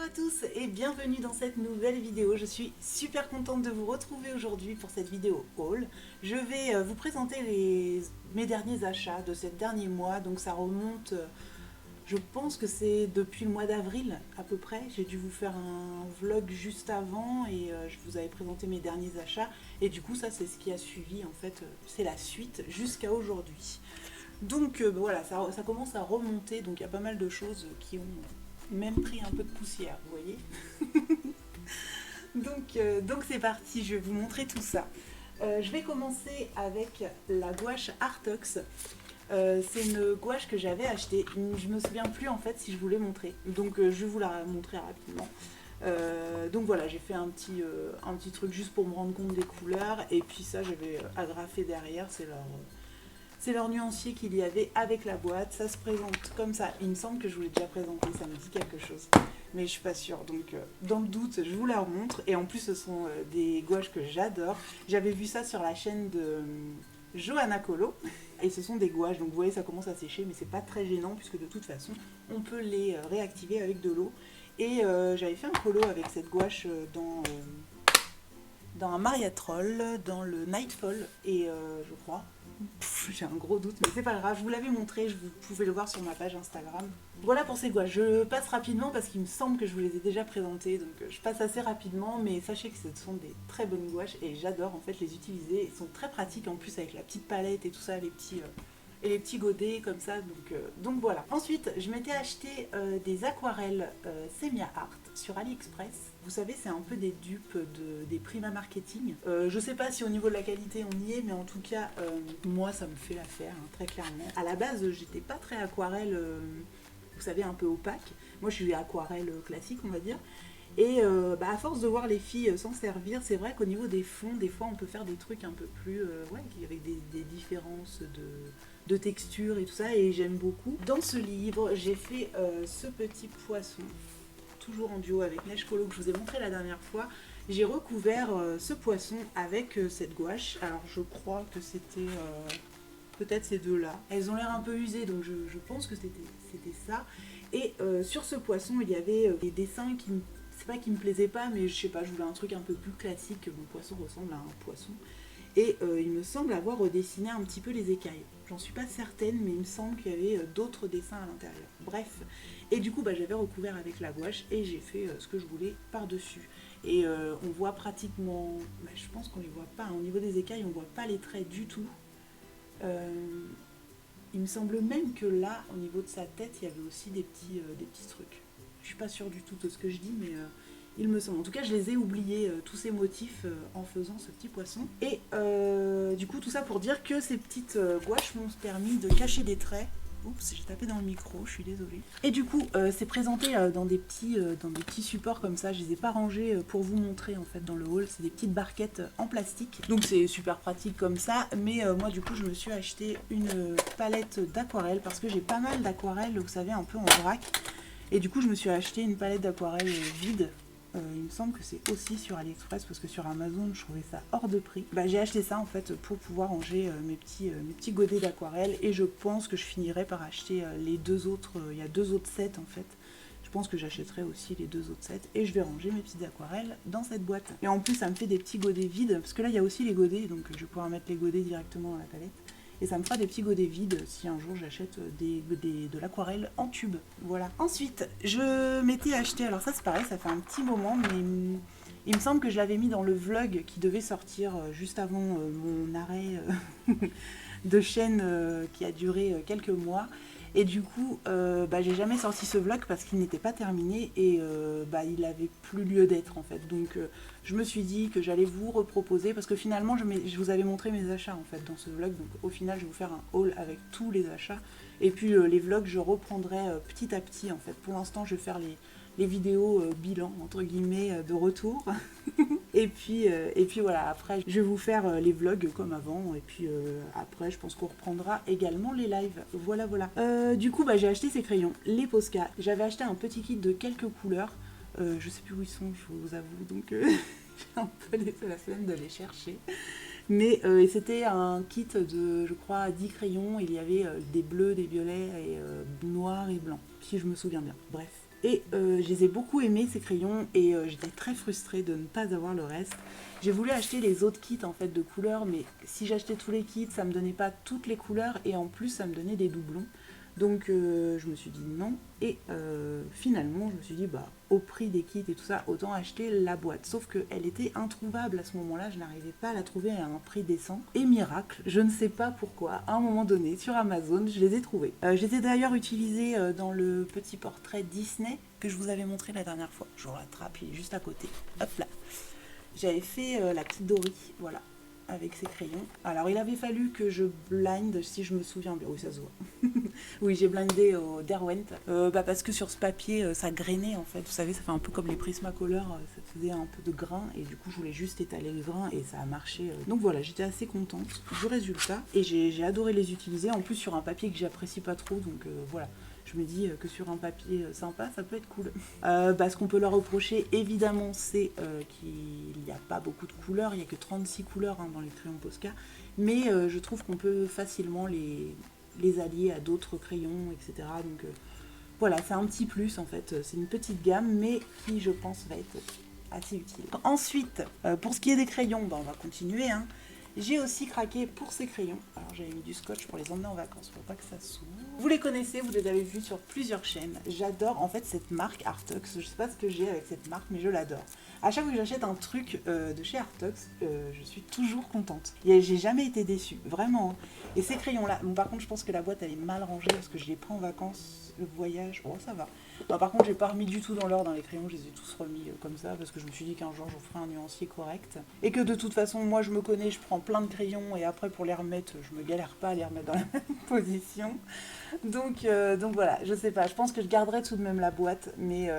à tous et bienvenue dans cette nouvelle vidéo. Je suis super contente de vous retrouver aujourd'hui pour cette vidéo haul. Je vais vous présenter mes derniers achats de ces derniers mois. Donc ça remonte, je pense que c'est depuis le mois d'avril à peu près. J'ai dû vous faire un vlog juste avant et je vous avais présenté mes derniers achats. Et du coup ça c'est ce qui a suivi en fait, c'est la suite jusqu'à aujourd'hui. Donc voilà, ça commence à remonter, donc il y a pas mal de choses qui ont même pris un peu de poussière, vous voyez. Donc c'est parti, je vais vous montrer tout ça. Je vais commencer avec la gouache Artox. C'est une gouache que j'avais achetée. Je me souviens plus en fait si je vous l'ai montrée. Donc je vais vous la montrer rapidement. Donc voilà, j'ai fait un petit truc juste pour me rendre compte des couleurs. Et puis ça, j'avais agrafé derrière, c'est leur nuancier qu'il y avait avec la boîte. Ça se présente comme ça. Il me semble que je vous l'ai déjà présenté, ça me dit quelque chose. Mais je suis pas sûre. Donc dans le doute, je vous la remontre. Et en plus, ce sont des gouaches que j'adore. J'avais vu ça sur la chaîne de Johanna Colo. Et ce sont des gouaches. Donc vous voyez, ça commence à sécher. Mais c'est pas très gênant puisque de toute façon, on peut les réactiver avec de l'eau. Et j'avais fait un colo avec cette gouache dans un Mariatrol, dans le Nightfall. Et je crois... J'ai un gros doute, mais c'est pas grave, je vous l'avais montré, vous pouvez le voir sur ma page Instagram. Voilà pour ces gouaches, je passe rapidement parce qu'il me semble que je vous les ai déjà présentées, donc je passe assez rapidement, mais sachez que ce sont des très bonnes gouaches et j'adore en fait les utiliser, ils sont très pratiques en plus avec la petite palette et tout ça, et les petits godets comme ça, donc voilà. Ensuite, je m'étais acheté des aquarelles Semia Art sur AliExpress. Vous savez, c'est un peu des dupes des Prima Marketing. Je sais pas si au niveau de la qualité on y est, mais en tout cas, moi ça me fait l'affaire, hein, très clairement. À la base, j'étais pas très aquarelle, vous savez, un peu opaque. Moi je suis aquarelle classique, on va dire. Et à force de voir les filles s'en servir, c'est vrai qu'au niveau des fonds, des fois on peut faire des trucs un peu plus, avec des différences de texture et tout ça, et j'aime beaucoup. Dans ce livre, j'ai fait ce petit poisson, toujours en duo avec Neige Colo que je vous ai montré la dernière fois. J'ai recouvert ce poisson avec cette gouache. Alors je crois que c'était peut-être ces deux-là. Elles ont l'air un peu usées, donc je pense que c'était ça. Et sur ce poisson, il y avait des dessins qui me... C'est pas qui me plaisaient pas, mais je sais pas, je voulais un truc un peu plus classique. Mon poisson ressemble à un poisson. Et il me semble avoir redessiné un petit peu les écailles. J'en suis pas certaine, mais il me semble qu'il y avait d'autres dessins à l'intérieur. Bref, et du coup j'avais recouvert avec la gouache et j'ai fait ce que je voulais par-dessus. Et on voit pratiquement, je pense qu'on les voit pas, hein. Au niveau des écailles on voit pas les traits du tout. Il me semble même que là, au niveau de sa tête, il y avait aussi des petits trucs. Je suis pas sûre du tout de ce que je dis, mais... il me semble. En tout cas, je les ai oubliés, tous ces motifs, en faisant ce petit poisson. Et du coup, tout ça pour dire que ces petites gouaches m'ont permis de cacher des traits. Oups, j'ai tapé dans le micro, je suis désolée. Et du coup, c'est présenté dans des petits supports comme ça. Je les ai pas rangés pour vous montrer en fait dans le haul. C'est des petites barquettes en plastique. Donc c'est super pratique comme ça. Mais moi, du coup, je me suis acheté une palette d'aquarelle parce que j'ai pas mal d'aquarelles, vous savez, un peu en vrac. Et du coup, je me suis acheté une palette d'aquarelle vide. Il me semble que c'est aussi sur AliExpress parce que sur Amazon je trouvais ça hors de prix. J'ai acheté ça en fait pour pouvoir ranger mes petits godets d'aquarelle et je pense que je finirai par acheter les deux autres. Il y a deux autres sets en fait. Je pense que j'achèterai aussi les deux autres sets et je vais ranger mes petites aquarelles dans cette boîte. Et en plus ça me fait des petits godets vides parce que là il y a aussi les godets, donc je vais pouvoir mettre les godets directement dans la palette. Et ça me fera des petits godets vides si un jour j'achète de l'aquarelle en tube. Voilà. Ensuite, je m'étais acheté, alors ça c'est pareil, ça fait un petit moment, mais il me semble que je l'avais mis dans le vlog qui devait sortir juste avant mon arrêt de chaîne qui a duré quelques mois. Et du coup, j'ai jamais sorti ce vlog parce qu'il n'était pas terminé et il avait plus lieu d'être en fait. Donc je me suis dit que j'allais vous reproposer parce que finalement je vous avais montré mes achats en fait dans ce vlog. Donc au final je vais vous faire un haul avec tous les achats. Et puis les vlogs je reprendrai petit à petit en fait. Pour l'instant je vais faire les vidéos bilan entre guillemets de retour. Et puis voilà, après je vais vous faire les vlogs comme avant. Et puis après je pense qu'on reprendra également les lives. Voilà. Du coup j'ai acheté ces crayons, les Posca. J'avais acheté un petit kit de quelques couleurs. Je sais plus où ils sont, je vous avoue, donc j'ai un peu laissé la flemme de les chercher. Mais c'était un kit de, je crois, 10 crayons. Il y avait des bleus, des violets et noirs et blancs, si je me souviens bien. Bref. Et je les ai beaucoup aimés ces crayons et j'étais très frustrée de ne pas avoir le reste. J'ai voulu acheter les autres kits en fait de couleurs, mais si j'achetais tous les kits, ça me donnait pas toutes les couleurs et en plus ça me donnait des doublons. Donc je me suis dit non et finalement je me suis dit bah au prix des kits et tout ça, autant acheter la boîte. Sauf qu'elle était introuvable à ce moment-là, je n'arrivais pas à la trouver à un prix décent. Et miracle, je ne sais pas pourquoi, à un moment donné sur Amazon, je les ai trouvés. Je les ai d'ailleurs utilisés dans le petit portrait Disney que je vous avais montré la dernière fois. Je vous rattrape, il est juste à côté. Hop là. J'avais fait la petite Dory, voilà, avec ses crayons. Alors, il avait fallu que je blind, si je me souviens bien. Oui, ça se voit. Oui, j'ai blindé au Derwent. Parce que sur ce papier, ça grainait, en fait. Vous savez, ça fait un peu comme les Prismacolor, ça faisait un peu de grain. Et du coup, je voulais juste étaler le grain et ça a marché. Donc voilà, j'étais assez contente du résultat. Et j'ai adoré les utiliser. En plus, sur un papier que j'apprécie pas trop. Donc voilà. Je me dis que sur un papier sympa, ça peut être cool. Ce qu'on peut leur reprocher, évidemment, c'est qu'il n'y a pas beaucoup de couleurs. Il n'y a que 36 couleurs dans les crayons Posca. Mais je trouve qu'on peut facilement les allier à d'autres crayons, etc. Donc voilà, c'est un petit plus en fait. C'est une petite gamme, mais qui, je pense, va être assez utile. Ensuite, pour ce qui est des crayons, on va continuer. J'ai aussi craqué pour ces crayons. Alors j'avais mis du scotch pour les emmener en vacances, pour pas que ça s'ouvre. Vous les connaissez, vous les avez vus sur plusieurs chaînes. J'adore en fait cette marque Artox. Je sais pas ce que j'ai avec cette marque, mais je l'adore. À chaque fois que j'achète un truc de chez Artox, je suis toujours contente. Et j'ai jamais été déçue, vraiment. Et ces crayons-là, bon, par contre, je pense que la boîte elle est mal rangée parce que je les prends en vacances, le voyage. Oh, ça va. Par contre, j'ai pas remis du tout dans l'ordre dans les crayons, je les ai tous remis comme ça parce que je me suis dit qu'un jour je ferai un nuancier correct. Et que de toute façon, moi je me connais, je prends plein de crayons et après pour les remettre, je me galère pas à les remettre dans la même position. Donc voilà, je sais pas, je pense que je garderai tout de même la boîte, mais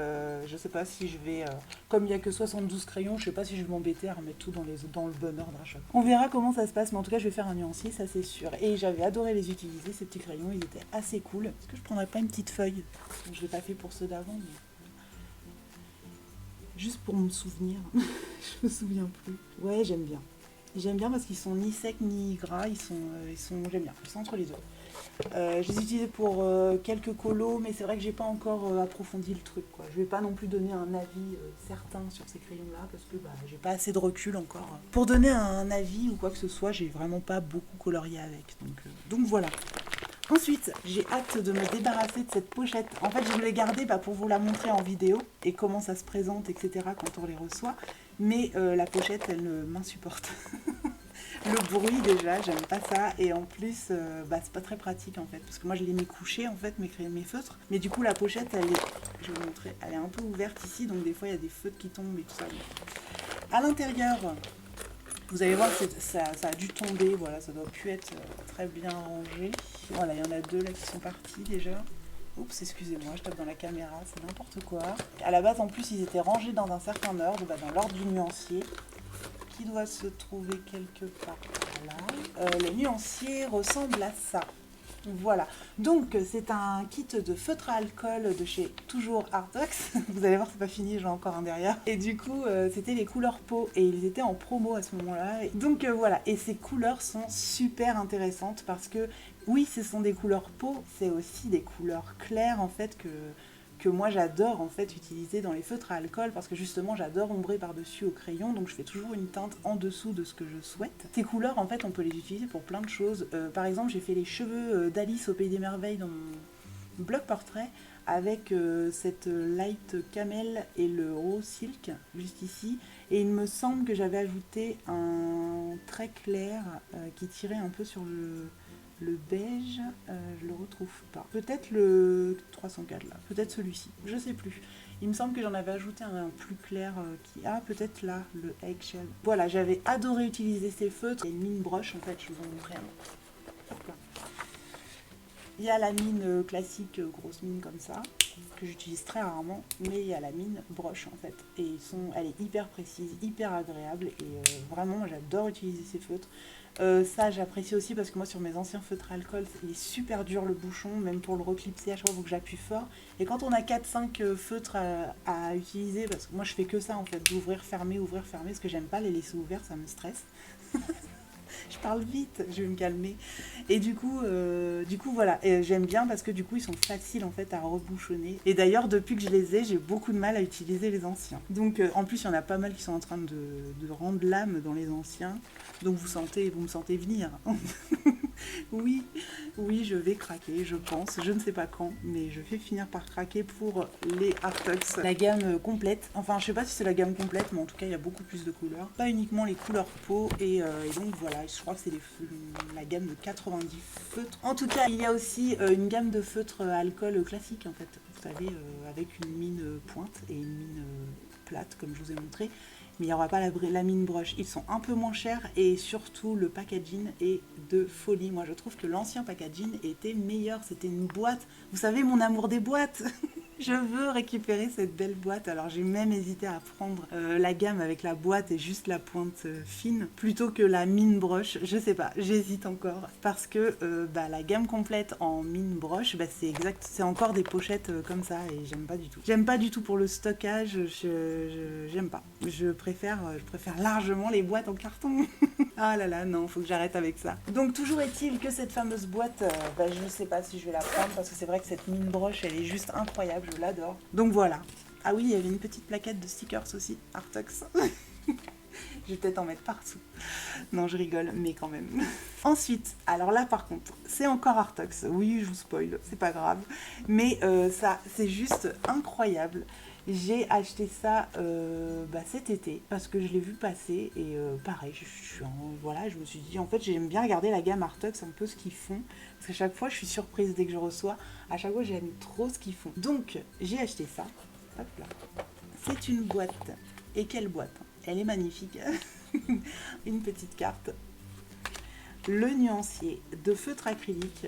je sais pas si je vais, comme il y a que 72 crayons, je sais pas si je vais m'embêter à remettre tout dans le bon ordre à chaque fois. On verra comment ça se passe, mais en tout cas je vais faire un nuancier, ça c'est sûr. Et j'avais adoré les utiliser, ces petits crayons, ils étaient assez cool. Est-ce que je prendrais pas une petite feuille? Je l'ai pas fait pour ceux d'avant, mais juste pour me souvenir. Je me souviens plus. Ouais, j'aime bien. J'aime bien parce qu'ils sont ni secs ni gras, ils sont j'aime bien, ils sont entre les deux. Je les utilise pour quelques colos, mais c'est vrai que j'ai pas encore approfondi le truc, quoi. Je vais pas non plus donner un avis certain sur ces crayons-là parce que j'ai pas assez de recul encore. Pour donner un avis ou quoi que ce soit, j'ai vraiment pas beaucoup colorié avec. Donc voilà. Ensuite, j'ai hâte de me débarrasser de cette pochette. En fait, je voulais garder pour vous la montrer en vidéo et comment ça se présente, etc. quand on les reçoit. Mais la pochette, elle m'insupporte. Le bruit déjà, j'aime pas ça. Et en plus, c'est pas très pratique en fait. Parce que moi, je les mets couchés en fait, mes feutres. Mais du coup, la pochette, je vais vous montrer, elle est un peu ouverte ici. Donc des fois, il y a des feutres qui tombent et tout ça. À l'intérieur, vous allez voir que ça a dû tomber, voilà, ça doit plus être très bien rangé. Voilà, il y en a deux là qui sont partis déjà. Oups, excusez-moi, je tape dans la caméra, c'est n'importe quoi. À la base, en plus, ils étaient rangés dans un certain ordre, dans l'ordre du nuancier, qui doit se trouver quelque part là. Le nuancier ressemble à ça. Voilà, donc c'est un kit de feutre à alcool de chez toujours Artox. Vous allez voir, c'est pas fini, j'ai encore un derrière. Et du coup, c'était les couleurs peau et ils étaient en promo à ce moment-là. Donc voilà, et ces couleurs sont super intéressantes parce que oui, ce sont des couleurs peau, c'est aussi des couleurs claires en fait que moi j'adore en fait utiliser dans les feutres à alcool parce que justement j'adore ombrer par-dessus au crayon, donc je fais toujours une teinte en dessous de ce que je souhaite. Ces couleurs en fait on peut les utiliser pour plein de choses. Par exemple j'ai fait les cheveux d'Alice au Pays des Merveilles dans mon bloc portrait avec cette light camel et le rose silk juste ici, et il me semble que j'avais ajouté un trait clair qui tirait un peu sur le beige, je le retrouve pas. Peut-être le 304 là, peut-être celui-ci, je sais plus. Il me semble que j'en avais ajouté un plus clair qui a peut-être là, le eggshell. Voilà, j'avais adoré utiliser ces feutres. Il y a une mine broche en fait, je vous en montrer un. Hop là. Il y a la mine classique, grosse mine comme ça, que j'utilise très rarement, mais il y a la mine broche en fait. Et elle est hyper précise, hyper agréable, et vraiment moi j'adore utiliser ces feutres. Ça j'apprécie aussi parce que moi sur mes anciens feutres à alcool, il est super dur le bouchon, même pour le reclipser à chaque fois il faut que j'appuie fort. Et quand on a 4-5 feutres à utiliser, parce que moi je fais que ça en fait, d'ouvrir, fermer, parce que j'aime pas les laisser ouverts, ça me stresse. Je parle vite, je vais me calmer. Et du coup voilà, et j'aime bien parce que du coup ils sont faciles en fait à rebouchonner. Et d'ailleurs depuis que je les ai, j'ai beaucoup de mal à utiliser les anciens. Donc en plus il y en a pas mal qui sont en train de rendre l'âme dans les anciens. Donc vous me sentez venir. Oui, oui, je vais craquer, je pense. Je ne sais pas quand, mais je vais finir par craquer pour les Artox. La gamme complète. Enfin, je sais pas si c'est la gamme complète, mais en tout cas, il y a beaucoup plus de couleurs. Pas uniquement les couleurs peau. Et donc voilà, je crois que c'est la gamme de 90 feutres. En tout cas, il y a aussi une gamme de feutres alcool classique, en fait. Vous savez, avec une mine pointe et une mine plate, comme je vous ai montré. Mais il n'y aura pas la mine broche. Ils sont un peu moins chers et surtout le packaging est de folie. Moi je trouve que l'ancien packaging était meilleur. C'était une boîte. Vous savez mon amour des boîtes. Je veux récupérer cette belle boîte. Alors j'ai même hésité à prendre la gamme avec la boîte et juste la pointe fine plutôt que la mine broche. Je sais pas, j'hésite encore parce que la gamme complète en mine broche, c'est encore des pochettes comme ça et j'aime pas du tout. J'aime pas du tout pour le stockage. J'aime pas. Je préfère largement les boîtes en carton. Ah là là, non, faut que j'arrête avec ça. Donc toujours est-il que cette fameuse boîte, je ne sais pas si je vais la prendre parce que c'est vrai que cette mine broche, elle est juste incroyable, je l'adore. Donc voilà. Ah oui, il y avait une petite plaquette de stickers aussi, Artox. Je vais peut-être en mettre partout. Non, je rigole, mais quand même. Ensuite, alors là par contre, c'est encore Artox. Oui, je vous spoil, c'est pas grave. Mais ça, c'est juste incroyable. J'ai acheté ça cet été parce que je l'ai vu passer et pareil, je me suis dit en fait j'aime bien regarder la gamme Artox un peu ce qu'ils font parce qu'à chaque fois je suis surprise dès que je reçois, à chaque fois j'aime trop ce qu'ils font. Donc j'ai acheté ça, hop là. C'est une boîte et quelle boîte, elle est magnifique. Une petite carte, le nuancier de feutre acrylique.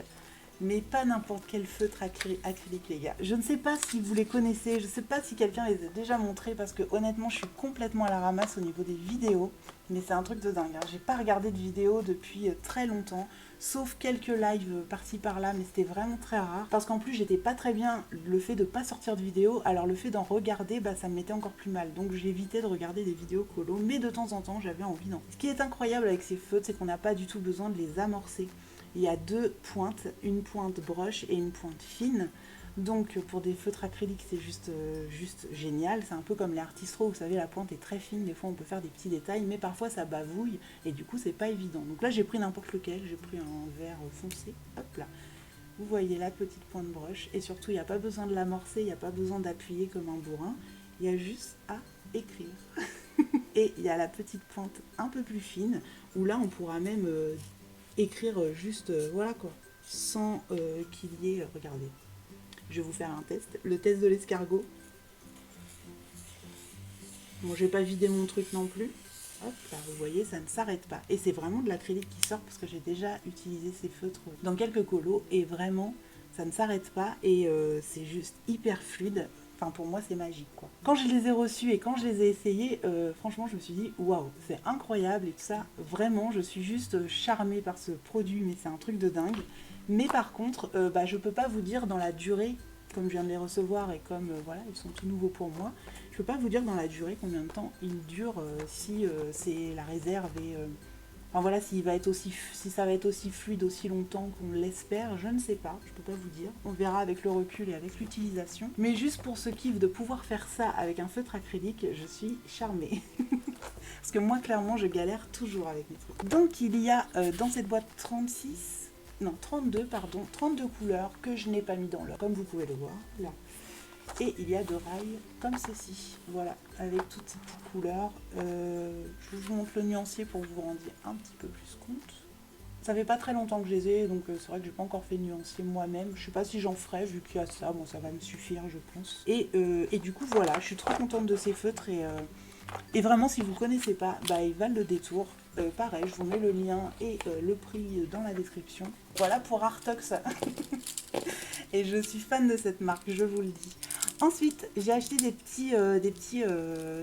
Mais pas n'importe quel feutre acrylique, les gars. Je ne sais pas si vous les connaissez, je ne sais pas si quelqu'un les a déjà montrés, parce que honnêtement, je suis complètement à la ramasse au niveau des vidéos. Mais c'est un truc de dingue. Hein. J'ai pas regardé de vidéos depuis très longtemps, sauf quelques lives par-ci par-là, mais c'était vraiment très rare. Parce qu'en plus, j'étais pas très bien le fait de pas sortir de vidéos, alors le fait d'en regarder, ça me mettait encore plus mal. Donc j'évitais de regarder des vidéos colo, mais de temps en temps, j'avais envie d'en. Ce qui est incroyable avec ces feutres, c'est qu'on n'a pas du tout besoin de les amorcer. Il y a deux pointes, une pointe broche et une pointe fine. Donc pour des feutres acryliques, c'est juste génial. C'est un peu comme les Artistro, vous savez, la pointe est très fine. Des fois, on peut faire des petits détails, mais parfois, ça bavouille. Et du coup, c'est pas évident. Donc là, j'ai pris n'importe lequel. J'ai pris un vert foncé. Hop là. Vous voyez la petite pointe broche. Et surtout, il n'y a pas besoin de l'amorcer. Il n'y a pas besoin d'appuyer comme un bourrin. Il y a juste à écrire. Et il y a la petite pointe un peu plus fine, où là, on pourra même... écrire juste, voilà quoi, sans qu'il y ait, regardez, je vais vous faire un test, le test de l'escargot. Bon, je vais pas vider mon truc non plus. Hop là, vous voyez, ça ne s'arrête pas. Et c'est vraiment de l'acrylique qui sort parce que j'ai déjà utilisé ces feutres dans quelques colos et vraiment, ça ne s'arrête pas et c'est juste hyper fluide. Enfin, pour moi, c'est magique, quoi. Quand je les ai reçus et quand je les ai essayés, franchement, je me suis dit, waouh, c'est incroyable et tout ça. Vraiment, je suis juste charmée par ce produit, mais c'est un truc de dingue. Mais par contre, je peux pas vous dire dans la durée, comme je viens de les recevoir et comme, voilà, ils sont tout nouveaux pour moi, je peux pas vous dire dans la durée combien de temps ils durent, si c'est la réserve et... Enfin voilà, si ça va être aussi fluide aussi longtemps qu'on l'espère, je ne sais pas, je peux pas vous dire. On verra avec le recul et avec l'utilisation. Mais juste pour ce kiff de pouvoir faire ça avec un feutre acrylique, je suis charmée. Parce que moi, clairement, je galère toujours avec mes trucs. Donc il y a dans cette boîte 32 couleurs que je n'ai pas mis dans l'ordre, comme vous pouvez le voir, là. Et il y a 2 rails comme ceci, voilà, avec toutes ces petites couleurs. Je vous montre le nuancier pour que vous vous rendiez un petit peu plus compte. Ça fait pas très longtemps que je les ai, donc c'est vrai que j'ai pas encore fait le nuancier moi-même. Je sais pas si j'en ferai, vu qu'il y a ça, bon ça va me suffire je pense. Et du coup voilà, je suis trop contente de ces feutres et vraiment si vous connaissez pas, ils valent le détour. Pareil, je vous mets le lien et le prix dans la description. Voilà pour Artox. Et je suis fan de cette marque, je vous le dis. Ensuite, j'ai acheté des petits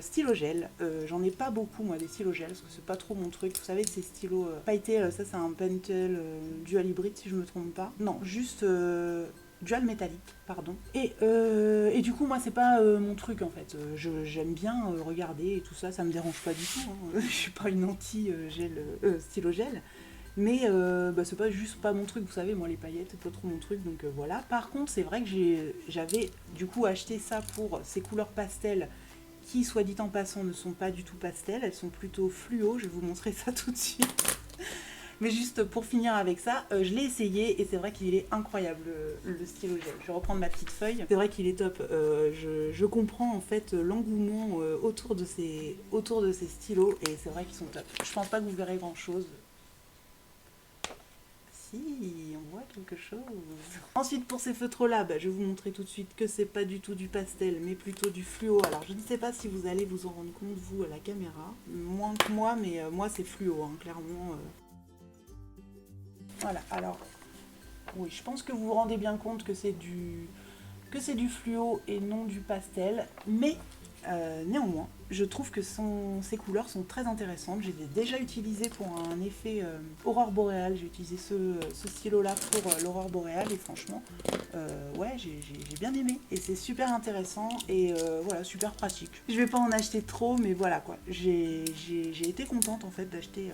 stylogels. J'en ai pas beaucoup, moi, des stylogels, parce que c'est pas trop mon truc. Vous savez, ces stylos pailletés, ça c'est un Pentel Dual Hybrid, si je me trompe pas. Non, juste dual métallique, pardon. Et du coup, moi, c'est pas mon truc en fait. J'aime bien regarder et tout ça, ça me dérange pas du tout. Hein. Je suis pas une anti-gel, stylo gel. Mais bah, c'est pas juste pas mon truc, vous savez, moi les paillettes, c'est pas trop mon truc, donc voilà. Par contre, c'est vrai que j'avais du coup acheté ça pour ces couleurs pastel qui, soit dit en passant, ne sont pas du tout pastel, elles sont plutôt fluo, je vais vous montrer ça tout de suite. Mais juste pour finir avec ça, je l'ai essayé et c'est vrai qu'il est incroyable le stylo gel. Je vais reprendre ma petite feuille. C'est vrai qu'il est top. Je comprends en fait l'engouement autour de ces stylos et c'est vrai qu'ils sont top. Je pense pas que vous verrez grand chose. Si, on voit quelque chose. Ensuite, pour ces feutres-là, bah, je vais vous montrer tout de suite que c'est pas du tout du pastel, mais plutôt du fluo. Alors, je ne sais pas si vous allez vous en rendre compte, vous, à la caméra. Moins que moi, mais moi, c'est fluo, hein, clairement. Voilà, alors, oui, je pense que vous vous rendez bien compte que c'est du fluo et non du pastel, mais néanmoins, je trouve que ces couleurs sont très intéressantes. Je les ai déjà utilisées pour un effet aurore boréale. J'ai utilisé ce stylo-là pour l'aurore boréale et franchement, ouais, j'ai bien aimé. Et c'est super intéressant et voilà, super pratique. Je vais pas en acheter trop, mais voilà quoi. J'ai été contente en fait d'acheter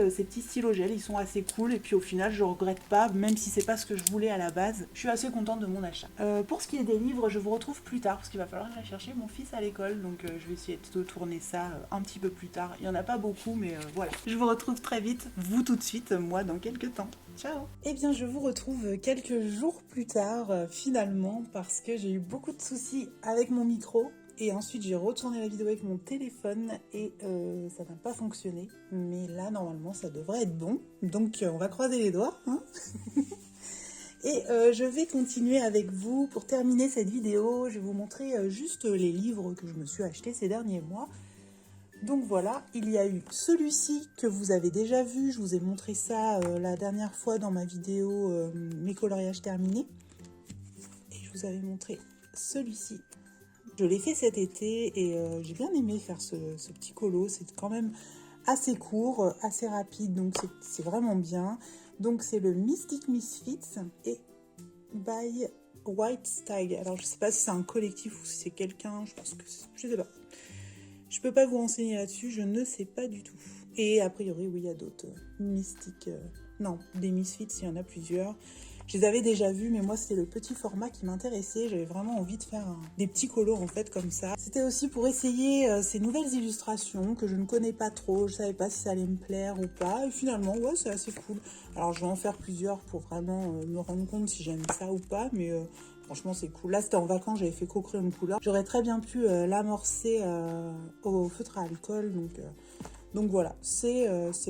ces petits stylos gel, ils sont assez cool et puis au final je regrette pas, même si c'est pas ce que je voulais à la base, je suis assez contente de mon achat. Pour ce qui est des livres, je vous retrouve plus tard parce qu'il va falloir que j'aille chercher mon fils à l'école, donc je vais essayer de tourner ça un petit peu plus tard. Il y en a pas beaucoup, mais voilà. Je vous retrouve très vite, vous tout de suite, moi dans quelques temps. Ciao. Eh bien, je vous retrouve quelques jours plus tard, finalement, parce que j'ai eu beaucoup de soucis avec mon micro. Et ensuite, j'ai retourné la vidéo avec mon téléphone et ça n'a pas fonctionné. Mais là, normalement, ça devrait être bon. Donc, on va croiser les doigts. Hein. Et je vais continuer avec vous. Pour terminer cette vidéo, je vais vous montrer juste les livres que je me suis achetés ces derniers mois. Donc voilà, il y a eu celui-ci que vous avez déjà vu. Je vous ai montré ça la dernière fois dans ma vidéo Mes coloriages terminés. Et je vous avais montré celui-ci. Je l'ai fait cet été et j'ai bien aimé faire ce petit colo. C'est quand même assez court, assez rapide, donc c'est vraiment bien. Donc c'est le Mystic Misfits et by White Stag. Alors je sais pas si c'est un collectif ou si c'est quelqu'un, je pense que je sais pas. Je peux pas vous renseigner là-dessus, je ne sais pas du tout. Et a priori, oui, il y a d'autres mystiques. Non, des Misfits, il y en a plusieurs. Je les avais déjà vus, mais moi, c'était le petit format qui m'intéressait. J'avais vraiment envie de faire des petits colos, en fait, comme ça. C'était aussi pour essayer ces nouvelles illustrations que je ne connais pas trop. Je savais pas si ça allait me plaire ou pas. Et finalement, ouais, c'est assez cool. Alors, je vais en faire plusieurs pour vraiment me rendre compte si j'aime ça ou pas, mais... franchement, c'est cool. Là, c'était en vacances, j'avais fait co-créer une couleur. J'aurais très bien pu l'amorcer au feutre à alcool. Donc voilà, c'est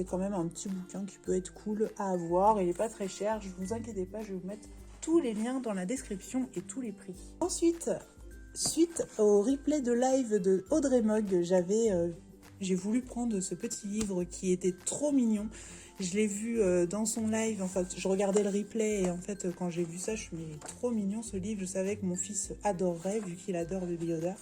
quand même un petit bouquin qui peut être cool à avoir. Il n'est pas très cher, ne vous inquiétez pas, je vais vous mettre tous les liens dans la description et tous les prix. Ensuite, suite au replay de live de Audrey Mogg, j'ai voulu prendre ce petit livre qui était trop mignon. Je l'ai vu dans son live, en fait, je regardais le replay et en fait, quand j'ai vu ça, je me suis dit, trop mignon ce livre. Je savais que mon fils adorerait, vu qu'il adore Baby Yoda.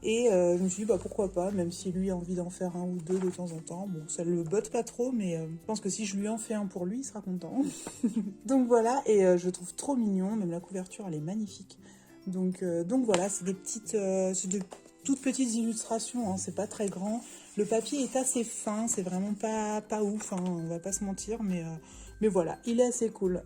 Et je me suis dit, bah pourquoi pas, même si lui a envie d'en faire un ou deux de temps en temps. Bon, ça le botte pas trop, mais je pense que si je lui en fais un pour lui, il sera content. Donc voilà, et je le trouve trop mignon, même la couverture, elle est magnifique. Donc voilà, c'est c'est de toutes petites illustrations, hein, c'est pas très grand. Le papier est assez fin, c'est vraiment pas ouf, hein, on va pas se mentir, mais voilà, il est assez cool.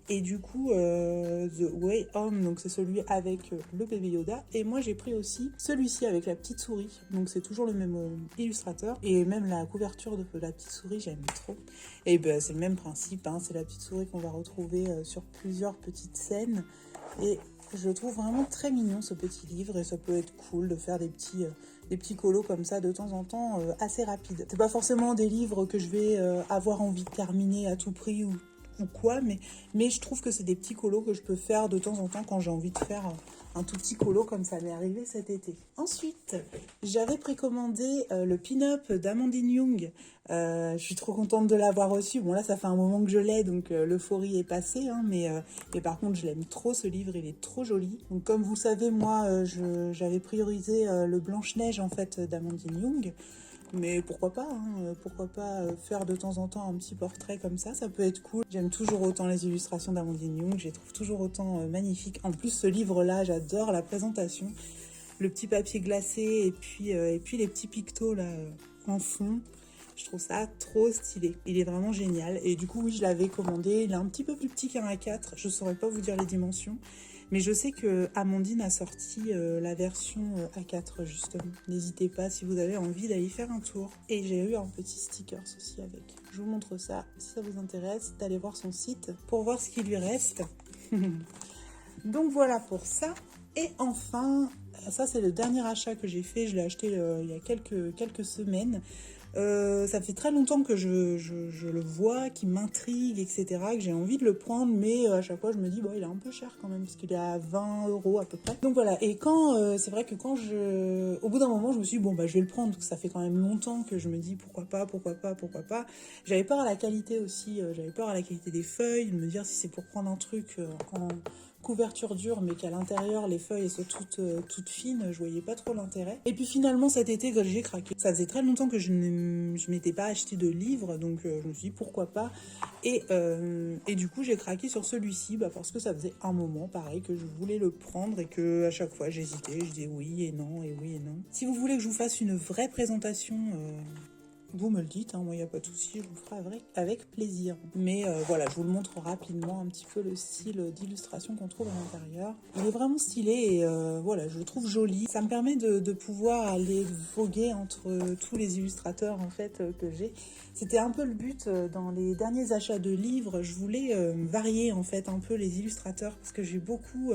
Et du coup, The Way Home, donc c'est celui avec le bébé Yoda. Et moi, j'ai pris aussi celui-ci avec la petite souris. Donc c'est toujours le même illustrateur. Et même la couverture de la petite souris, j'aime trop. Et ben, c'est le même principe, hein, c'est la petite souris qu'on va retrouver sur plusieurs petites scènes. Et je trouve vraiment très mignon ce petit livre. Et ça peut être cool de faire des petits colos comme ça de temps en temps assez rapides. C'est pas forcément des livres que je vais avoir envie de terminer à tout prix ou quoi, mais je trouve que c'est des petits colos que je peux faire de temps en temps quand j'ai envie de faire un tout petit colo comme ça m'est arrivé cet été. Ensuite, j'avais précommandé le pin-up d'Amandine Young. Je suis trop contente de l'avoir reçu. Bon là, ça fait un moment que je l'ai, donc l'euphorie est passée, hein, mais par contre, je l'aime trop ce livre, il est trop joli. Donc comme vous savez, moi, j'avais priorisé le Blanche-Neige en fait d'Amandine Young. Mais pourquoi pas, hein, pourquoi pas faire de temps en temps un petit portrait comme ça peut être cool. J'aime toujours autant les illustrations d'Amandine Young, je les trouve toujours autant magnifiques. En plus, ce livre-là, j'adore la présentation, le petit papier glacé et puis les petits pictos là en fond. Je trouve ça trop stylé. Il est vraiment génial. Et du coup, oui, je l'avais commandé. Il est un petit peu plus petit qu'un A4. Je saurais pas vous dire les dimensions. Mais je sais que Amandine a sorti la version A4, justement. N'hésitez pas si vous avez envie d'aller faire un tour. Et j'ai eu un petit sticker aussi avec. Je vous montre ça. Si ça vous intéresse, d'aller voir son site pour voir ce qu'il lui reste. Donc voilà pour ça. Et enfin, ça c'est le dernier achat que j'ai fait. Je l'ai acheté il y a quelques semaines. Ça fait très longtemps que je le vois, qu'il m'intrigue, etc., que j'ai envie de le prendre, mais à chaque fois je me dis, bon, il est un peu cher quand même, parce qu'il est à 20 € à peu près. Donc voilà, et c'est vrai que au bout d'un moment, je me suis dit, bon, bah, je vais le prendre, parce que ça fait quand même longtemps que je me dis, pourquoi pas. J'avais peur à la qualité aussi, j'avais peur à la qualité des feuilles, de me dire si c'est pour prendre un truc en couverture dure, mais qu'à l'intérieur les feuilles soient toutes fines, je voyais pas trop l'intérêt. Et puis finalement cet été, j'ai craqué. Ça faisait très longtemps que je m'étais pas acheté de livre, donc je me suis dit pourquoi pas. Et du coup j'ai craqué sur celui-ci, parce que ça faisait un moment pareil que je voulais le prendre et que à chaque fois j'hésitais, je disais oui et non et oui et non. Si vous voulez que je vous fasse une vraie présentation, vous me le dites, hein, moi il n'y a pas de souci, je vous le ferai avec plaisir. Mais voilà, je vous le montre rapidement un petit peu le style d'illustration qu'on trouve à l'intérieur. Il est vraiment stylé et voilà, je le trouve joli. Ça me permet de pouvoir aller voguer entre tous les illustrateurs en fait que j'ai. C'était un peu le but dans les derniers achats de livres. Je voulais varier en fait un peu les illustrateurs parce que j'ai beaucoup...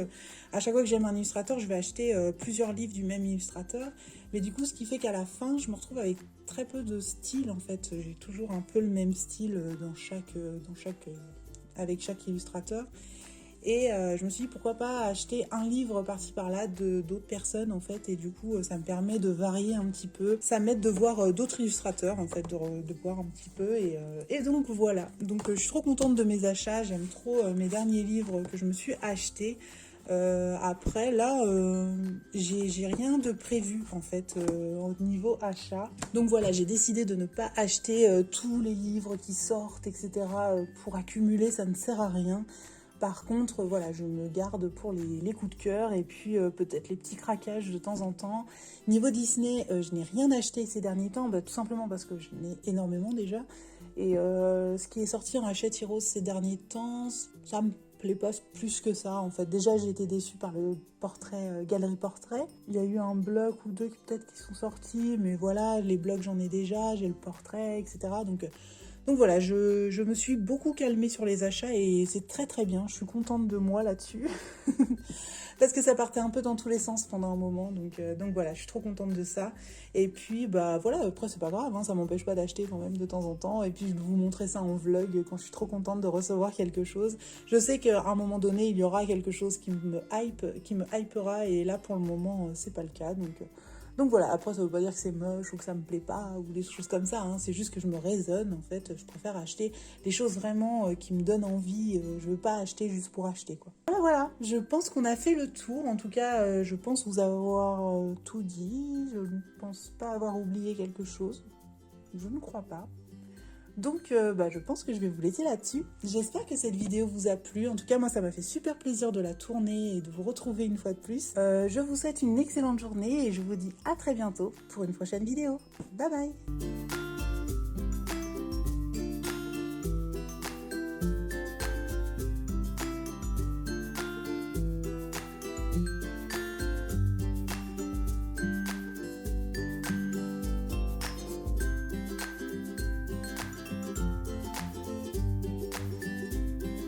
à chaque fois que j'aime un illustrateur, je vais acheter plusieurs livres du même illustrateur. Mais du coup, ce qui fait qu'à la fin, je me retrouve avec très peu de style en fait. J'ai toujours un peu le même style avec chaque illustrateur. Et je me suis dit pourquoi pas acheter un livre par-ci par-là d'autres personnes en fait. Et du coup, ça me permet de varier un petit peu. Ça m'aide de voir d'autres illustrateurs en fait, de voir un petit peu. Et donc voilà. Donc je suis trop contente de mes achats. J'aime trop mes derniers livres que je me suis achetés. Après là j'ai rien de prévu en fait au niveau achat, donc voilà, j'ai décidé de ne pas acheter tous les livres qui sortent, etc., pour accumuler, ça ne sert à rien. Par contre, voilà, je me garde pour les coups de cœur et puis peut-être les petits craquages de temps en temps. Niveau Disney, je n'ai rien acheté ces derniers temps, tout simplement parce que je n'ai énormément déjà. Et ce qui est sorti en Hachette Heroes ces derniers temps, ça me plaît pas plus que ça en fait. Déjà j'ai été déçue par le portrait, galerie portrait. Il y a eu un bloc ou deux peut-être qui sont sortis, mais voilà, les blocs j'en ai déjà, j'ai le portrait, etc. Donc voilà, je me suis beaucoup calmée sur les achats et c'est très très bien, je suis contente de moi là-dessus. Parce que ça partait un peu dans tous les sens pendant un moment, donc voilà, je suis trop contente de ça. Et puis voilà, après c'est pas grave, hein, ça m'empêche pas d'acheter quand même de temps en temps. Et puis de vous montrer ça en vlog quand je suis trop contente de recevoir quelque chose. Je sais qu'à un moment donné, il y aura quelque chose qui me hypera, et là pour le moment, c'est pas le cas, donc voilà, après ça veut pas dire que c'est moche ou que ça me plaît pas ou des choses comme ça, hein. C'est juste que je me raisonne en fait, je préfère acheter des choses vraiment qui me donnent envie, je veux pas acheter juste pour acheter quoi. Voilà, je pense qu'on a fait le tour, en tout cas je pense vous avoir tout dit, je ne pense pas avoir oublié quelque chose, je ne crois pas. Donc je pense que je vais vous laisser là-dessus. J'espère que cette vidéo vous a plu. En tout cas, moi, ça m'a fait super plaisir de la tourner et de vous retrouver une fois de plus. Je vous souhaite une excellente journée et je vous dis à très bientôt pour une prochaine vidéo. Bye bye!